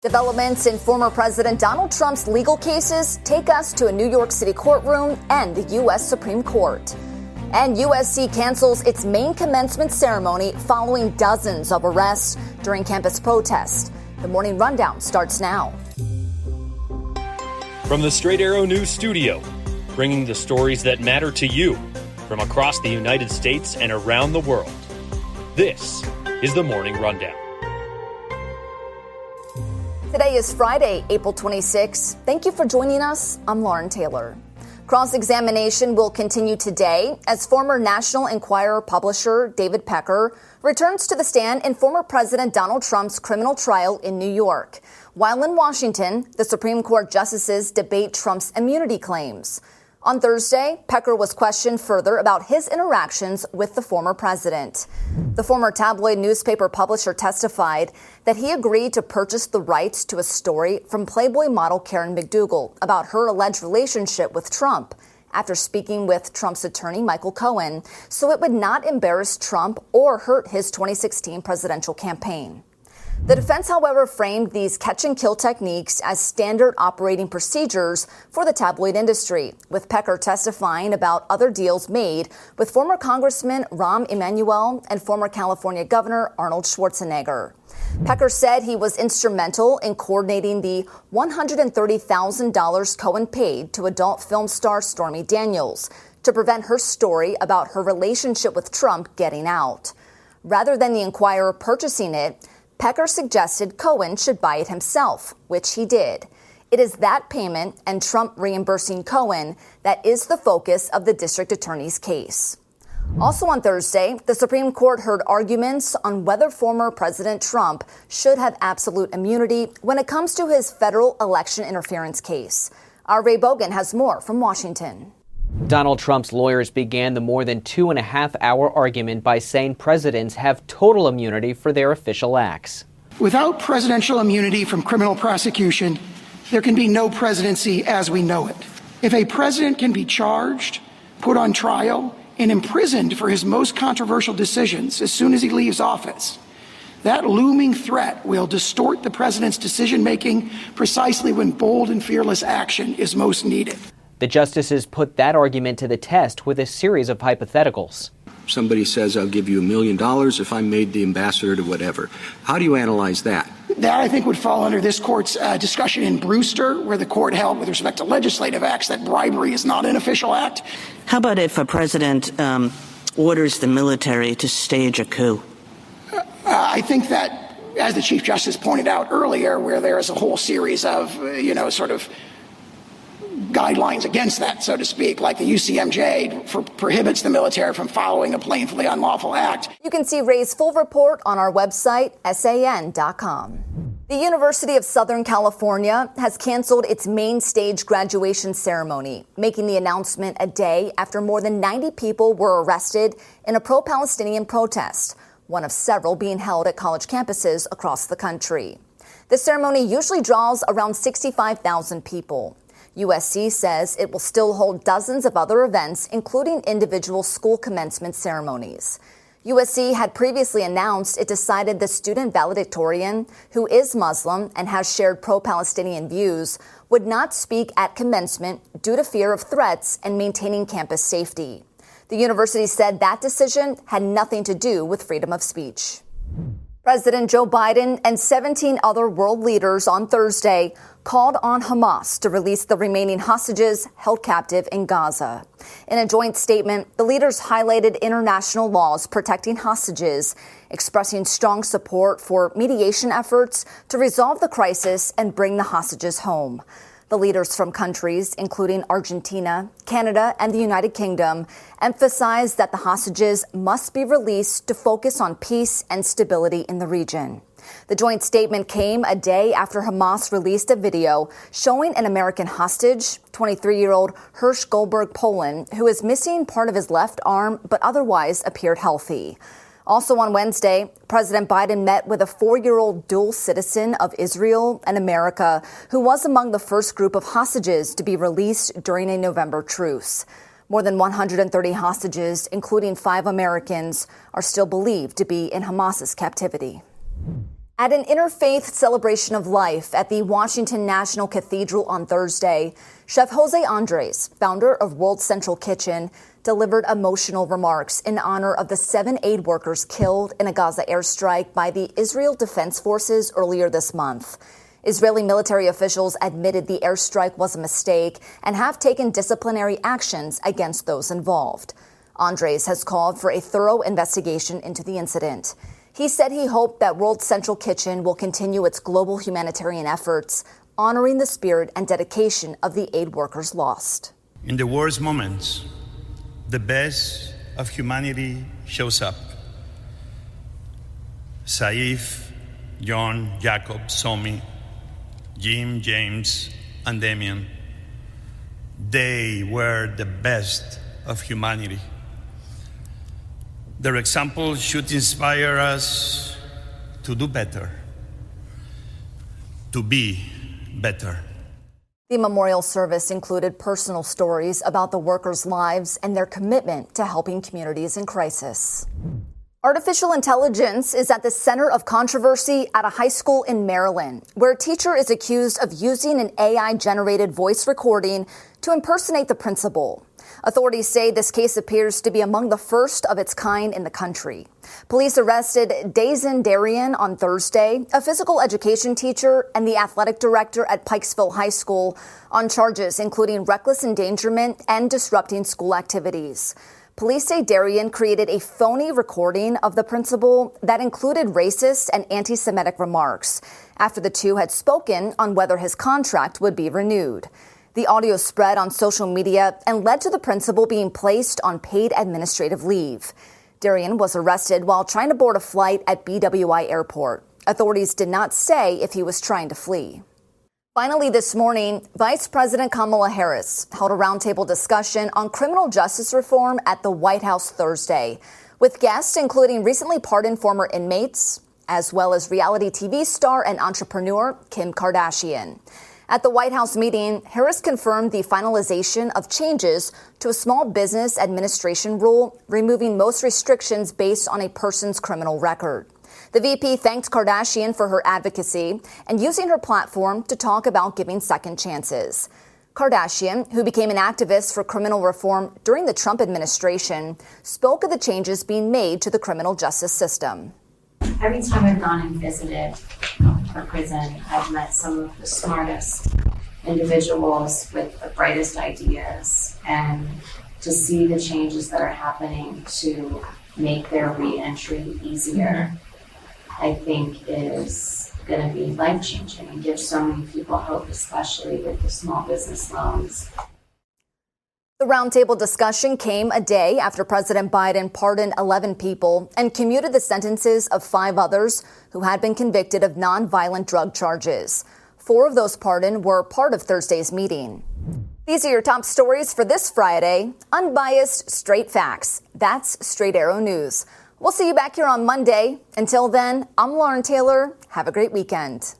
Developments in former President Donald Trump's legal cases take us to a New York City courtroom and the U.S. Supreme Court. And USC cancels its main commencement ceremony following dozens of arrests during campus protests. The Morning Rundown starts now. From the Straight Arrow News studio, bringing the stories that matter to you from across the United States and around the world. This is the Morning Rundown. Today is Friday, April 26. Thank you for joining us. I'm Lauren Taylor. Cross-examination will continue today as former National Enquirer publisher David Pecker returns to the stand in former President Donald Trump's criminal trial in New York. While in Washington, the Supreme Court justices debate Trump's immunity claims. On Thursday, Pecker was questioned further about his interactions with the former president. The former tabloid newspaper publisher testified that he agreed to purchase the rights to a story from Playboy model Karen McDougal about her alleged relationship with Trump after speaking with Trump's attorney Michael Cohen, so it would not embarrass Trump or hurt his 2016 presidential campaign. The defense, however, framed these catch-and-kill techniques as standard operating procedures for the tabloid industry, with Pecker testifying about other deals made with former Congressman Rahm Emanuel and former California Governor Arnold Schwarzenegger. Pecker said he was instrumental in coordinating the $130,000 Cohen paid to adult film star Stormy Daniels to prevent her story about her relationship with Trump getting out. Rather than the Enquirer purchasing it, Pecker suggested Cohen should buy it himself, which he did. It is that payment and Trump reimbursing Cohen that is the focus of the district attorney's case. Also on Thursday, the Supreme Court heard arguments on whether former President Trump should have absolute immunity when it comes to his federal election interference case. Our Ray Bogan has more from Washington. Donald Trump's lawyers began the more than 2.5-hour argument by saying presidents have total immunity for their official acts. Without presidential immunity from criminal prosecution, there can be no presidency as we know it. If a president can be charged, put on trial, and imprisoned for his most controversial decisions as soon as he leaves office, that looming threat will distort the president's decision-making precisely when bold and fearless action is most needed. The justices put that argument to the test with a series of hypotheticals. Somebody says, I'll give you $1 million if I'm made the ambassador to whatever. How do you analyze that? That, I think, would fall under this court's discussion in Brewster, where the court held with respect to legislative acts that bribery is not an official act. How about if a president orders the military to stage a coup? I think that, as the Chief Justice pointed out earlier, where there is a whole series of, sort of guidelines against that, so to speak, like the UCMJ prohibits the military from following a plainly unlawful act. You can see Ray's full report on our website, san.com. The University of Southern California has canceled its main stage graduation ceremony, making the announcement a day after more than 90 people were arrested in a pro-Palestinian protest, one of several being held at college campuses across the country. The ceremony usually draws around 65,000 people. USC says it will still hold dozens of other events, including individual school commencement ceremonies. USC had previously announced it decided the student valedictorian, who is Muslim and has shared pro-Palestinian views, would not speak at commencement due to fear of threats and maintaining campus safety. The university said that decision had nothing to do with freedom of speech. President Joe Biden and 17 other world leaders on Thursday called on Hamas to release the remaining hostages held captive in Gaza. In a joint statement, the leaders highlighted international laws protecting hostages, expressing strong support for mediation efforts to resolve the crisis and bring the hostages home. The leaders from countries including Argentina, Canada, and the United Kingdom emphasized that the hostages must be released to focus on peace and stability in the region. The joint statement came a day after Hamas released a video showing an American hostage, 23-year-old Hirsch Goldberg Poland, who is missing part of his left arm but otherwise appeared healthy. Also on Wednesday, President Biden met with a 4-year-old dual citizen of Israel and America who was among the first group of hostages to be released during a November truce. More than 130 hostages, including 5 Americans, are still believed to be in Hamas's captivity. At an interfaith celebration of life at the Washington National Cathedral on Thursday, Chef Jose Andres, founder of World Central Kitchen, delivered emotional remarks in honor of the 7 aid workers killed in a Gaza airstrike by the Israel Defense Forces earlier this month. Israeli military officials admitted the airstrike was a mistake and have taken disciplinary actions against those involved. Andres has called for a thorough investigation into the incident. He said he hoped that World Central Kitchen will continue its global humanitarian efforts, honoring the spirit and dedication of the aid workers lost. In the worst moments, the best of humanity shows up. Saif, John, Jacob, Somi, Jim, James, and Damien. They were the best of humanity. Their example should inspire us to do better, to be better. The memorial service included personal stories about the workers' lives and their commitment to helping communities in crisis. Artificial intelligence is at the center of controversy at a high school in Maryland, where a teacher is accused of using an AI-generated voice recording to impersonate the principal. Authorities say this case appears to be among the first of its kind in the country. Police arrested Dazen Darian on Thursday, a physical education teacher and the athletic director at Pikesville High School, on charges including reckless endangerment and disrupting school activities. Police say Darian created a phony recording of the principal that included racist and anti-Semitic remarks after the two had spoken on whether his contract would be renewed. The audio spread on social media and led to the principal being placed on paid administrative leave. Darian was arrested while trying to board a flight at BWI Airport. Authorities did not say if he was trying to flee. Finally, this morning, Vice President Kamala Harris held a roundtable discussion on criminal justice reform at the White House Thursday, with guests including recently pardoned former inmates, as well as reality TV star and entrepreneur Kim Kardashian. At the White House meeting, Harris confirmed the finalization of changes to a small business administration rule, removing most restrictions based on a person's criminal record. The VP thanked Kardashian for her advocacy and using her platform to talk about giving second chances. Kardashian, who became an activist for criminal reform during the Trump administration, spoke of the changes being made to the criminal justice system. Every time I've gone and visited a prison, I've met some of the smartest individuals with the brightest ideas, and to see the changes that are happening to make their re-entry easier, I think is going to be life-changing and give so many people hope, especially with the small business loans. The roundtable discussion came a day after President Biden pardoned 11 people and commuted the sentences of 5 others who had been convicted of nonviolent drug charges. 4 of those pardoned were part of Thursday's meeting. These are your top stories for this Friday. Unbiased, straight facts. That's Straight Arrow News. We'll see you back here on Monday. Until then, I'm Lauren Taylor. Have a great weekend.